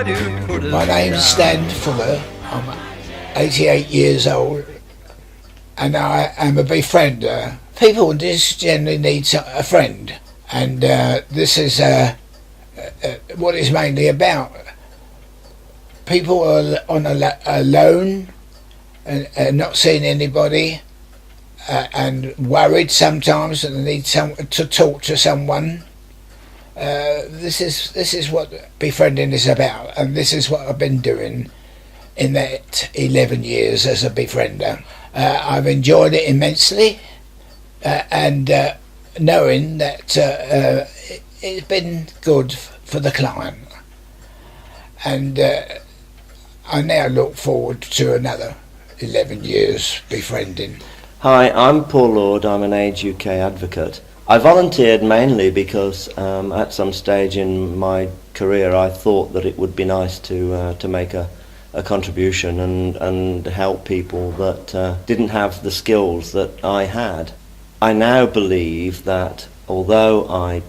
My name's Stan Fuller. I'm 88 years old and I am a befriender. People just generally need a friend, and this is what it's mainly about. People are alone and not seeing anybody and worried sometimes, and they need to talk to someone. This is what befriending is about, and this is what I've been doing in that 11 years as a befriender. I've enjoyed it immensely, and knowing that it's been good for the client, and I now look forward to another 11 years befriending. Hi, I'm Paul Lord. I'm an Age UK advocate. I volunteered mainly because at some stage in my career I thought that it would be nice to make a contribution and help people that didn't have the skills that I had. I now believe that although I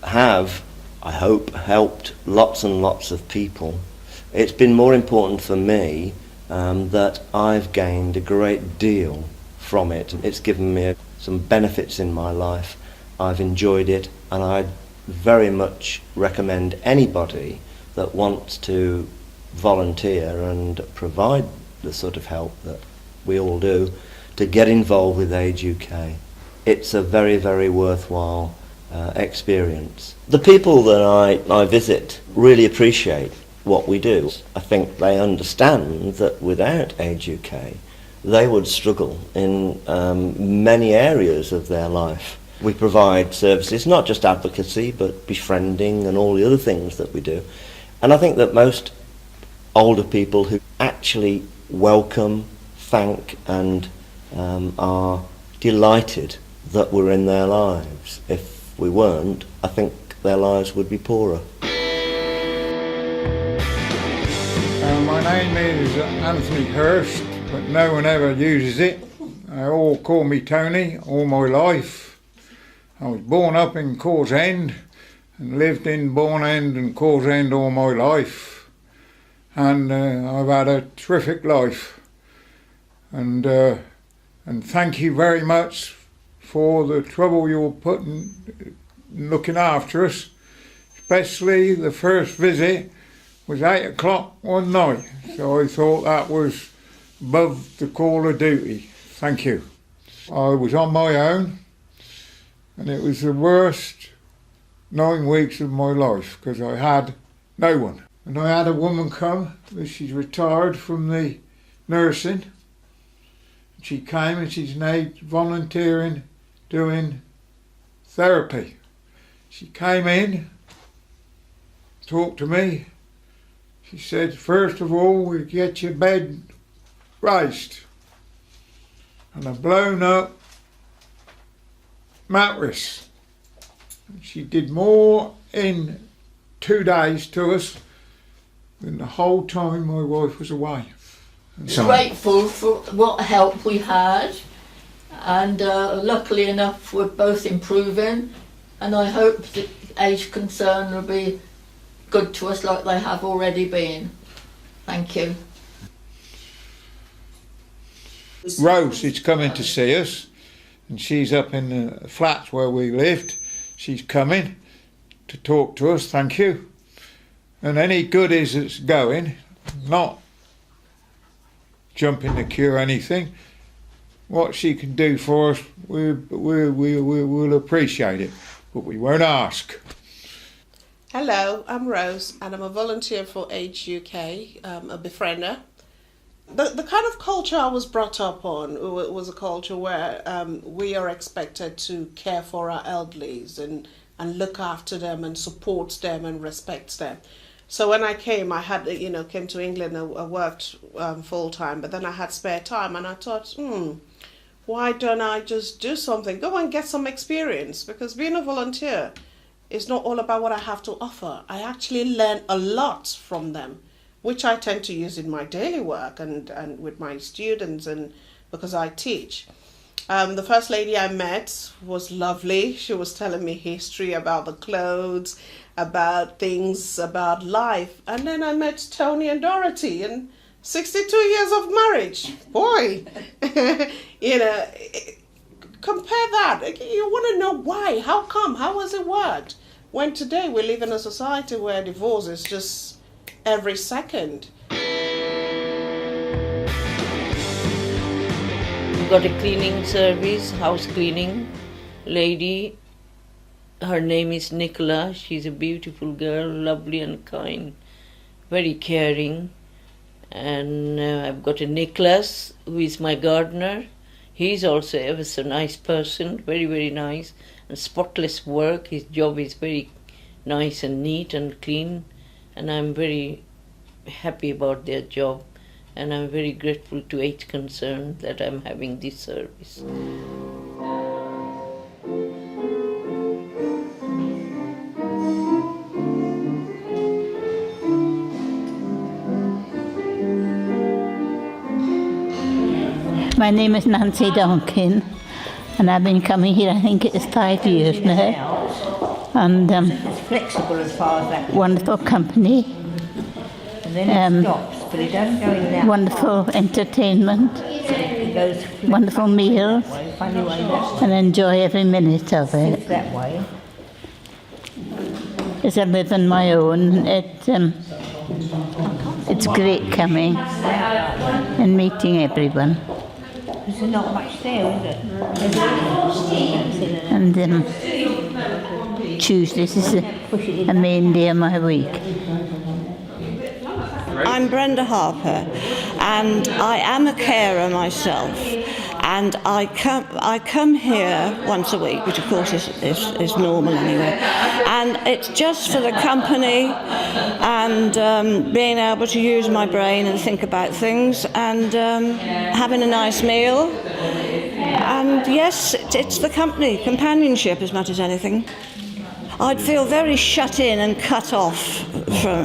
have, I hope, helped lots and lots of people, it's been more important for me that I've gained a great deal from it. It's given me some benefits in my life. I've enjoyed it, and I very much recommend anybody that wants to volunteer and provide the sort of help that we all do to get involved with Age UK. It's a very, very worthwhile experience. The people that I visit really appreciate what we do. I think they understand that without Age UK they would struggle in many areas of their life. We provide services, not just advocacy, but befriending and all the other things that we do. And I think that most older people who actually welcome, thank and are delighted that we're in their lives. If we weren't, I think their lives would be poorer. My name is Anthony Hurst, but no one ever uses it. They all call me Tony all my life. I was born up in Cause End and lived in Bourne End and Cause End all my life, and I've had a terrific life, and thank you very much for the trouble you're putting looking after us, especially the first visit was 8 o'clock one night, so I thought that was above the call of duty. Thank you. I was on my own, and it was the worst 9 weeks of my life because I had no one. And I had a woman come, she's retired from the nursing. She came and she's now volunteering doing therapy. She came in, talked to me. She said, first of all, we get your bed raised and a blown up mattress. She did more in 2 days to us than the whole time my wife was away. Grateful for what help we had, and luckily enough we're both improving, and I hope that Age Concern will be good to us like they have already been. Thank you. Rose is coming to see us, and she's up in the flats where we lived. She's coming to talk to us, thank you. And any goodies that's going, not jumping the queue or anything, what she can do for us, we'll appreciate it, but we won't ask. Hello, I'm Rose, and I'm a volunteer for Age UK, a befriender. The kind of culture I was brought up on was a culture where we are expected to care for our elderlies and look after them and support them and respect them. So when I came, I had, came to England and I worked full time, but then I had spare time and I thought, why don't I just do something? Go and get some experience, because being a volunteer is not all about what I have to offer. I actually learn a lot from them, which I tend to use in my daily work and with my students, and because I teach. The first lady I met was lovely. She was telling me history about the clothes about things, about life. And then I met Tony and Dorothy, and 62 years of marriage. Boy, you know, compare that. You want to know why, how come, how has it worked? When today we live in a society where divorce is just every second. We've got a cleaning service, house cleaning lady. Her name is Nicola. She's a beautiful girl, lovely and kind, very caring. And I've got a Nicholas, who is my gardener. He's also ever so nice person, very, very nice, and spotless work. His job is very nice and neat and clean, and I'm very happy about their job, and I'm very grateful to Age Concern that I'm having this service. My name is Nancy Donkin, and I've been coming here, I think it's 5 years now. And It's flexible as far as that. wonderful company, And then it stops, but it doesn't go in that. wonderful entertainment, It goes wonderful meals, funny way, that's and enjoy every minute of it. it's that way. As I live on my own, it's great coming and meeting everyone. There's not much there, is it? And Tuesdays is a main day of my week. I'm Brenda Harper, and I am a carer myself, and I come here once a week, which of course is normal anyway, and it's just for the company and being able to use my brain and think about things and having a nice meal, and yes, it's the company, companionship as much as anything. I'd feel very shut in and cut off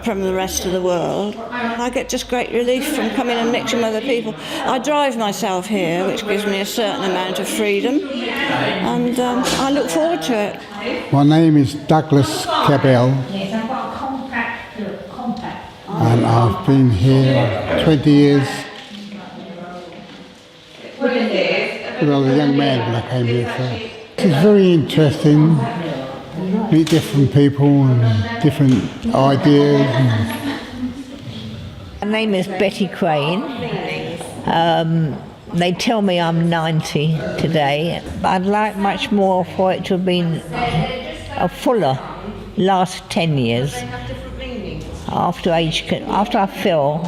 from the rest of the world. I get just great relief from coming and mixing with other people. I drive myself here, which gives me a certain amount of freedom, and I look forward to it. My name is Douglas Cabell, and I've been here 20 years. When I was a young man when I came here, so it's very interesting. Meet different people and different ideas. My name is Betty Crane. They tell me I'm 90 today. I'd like much more for it to have been a fuller last 10 years. After I fell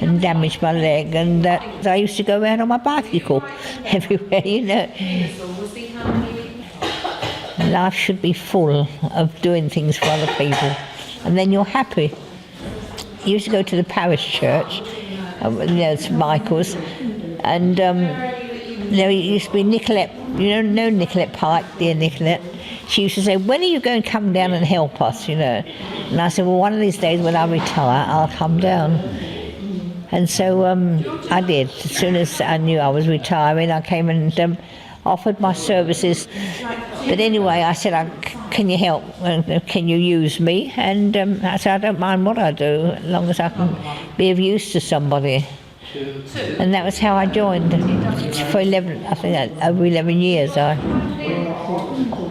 and damaged my leg, and that I used to go around on my bicycle everywhere, you know. Life should be full of doing things for other people, and then you're happy. I used to go to the parish church, St Michael's, and there used to be Nicolette, know Nicolette Pike, dear Nicolette. She used to say, when are you going to come down and help us, And I said, well, one of these days when I retire, I'll come down. And so I did. As soon as I knew I was retiring, I came and offered my services. But anyway, I said, can you help? Can you use me? And I said, I don't mind what I do, as long as I can be of use to somebody. And that was how I joined. For over 11 years, I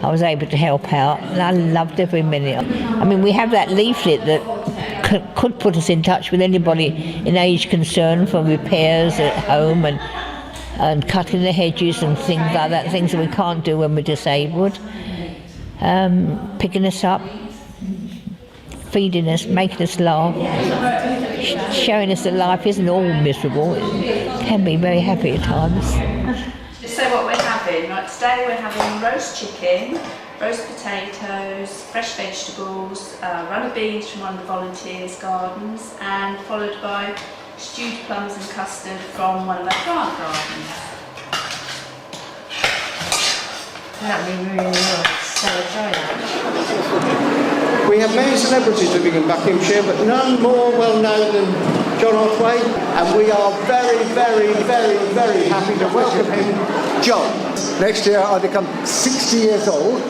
was able to help out, and I loved every minute. I mean, we have that leaflet that could put us in touch with anybody in Age Concern for repairs at home and cutting the hedges and things like that, things that we can't do when we're disabled. Picking us up, feeding us, making us laugh, showing us that life isn't all miserable. It can be very happy at times. So what we're having, right, today we're having roast chicken, roast potatoes, fresh vegetables, runner beans from one of the volunteers' gardens, and followed by stewed plums and custard from one of our plant gardens. That'd be really nice. So enjoy that. We have many celebrities living in Buckinghamshire, but none more well known than John Otway, and we are very, very, very, very happy to welcome him, John. Next year I become 60 years old.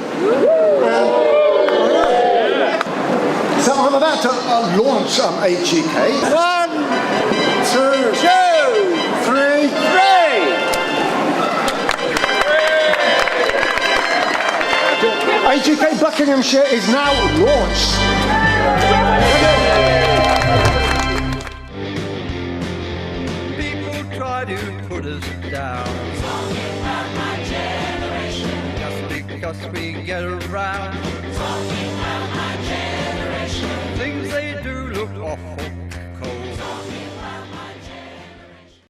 So I'm about to launch Age UK. 1, 2, 3, 3. Age UK Buckinghamshire is now launched. People try to put us down just because we get around. Things they do look awful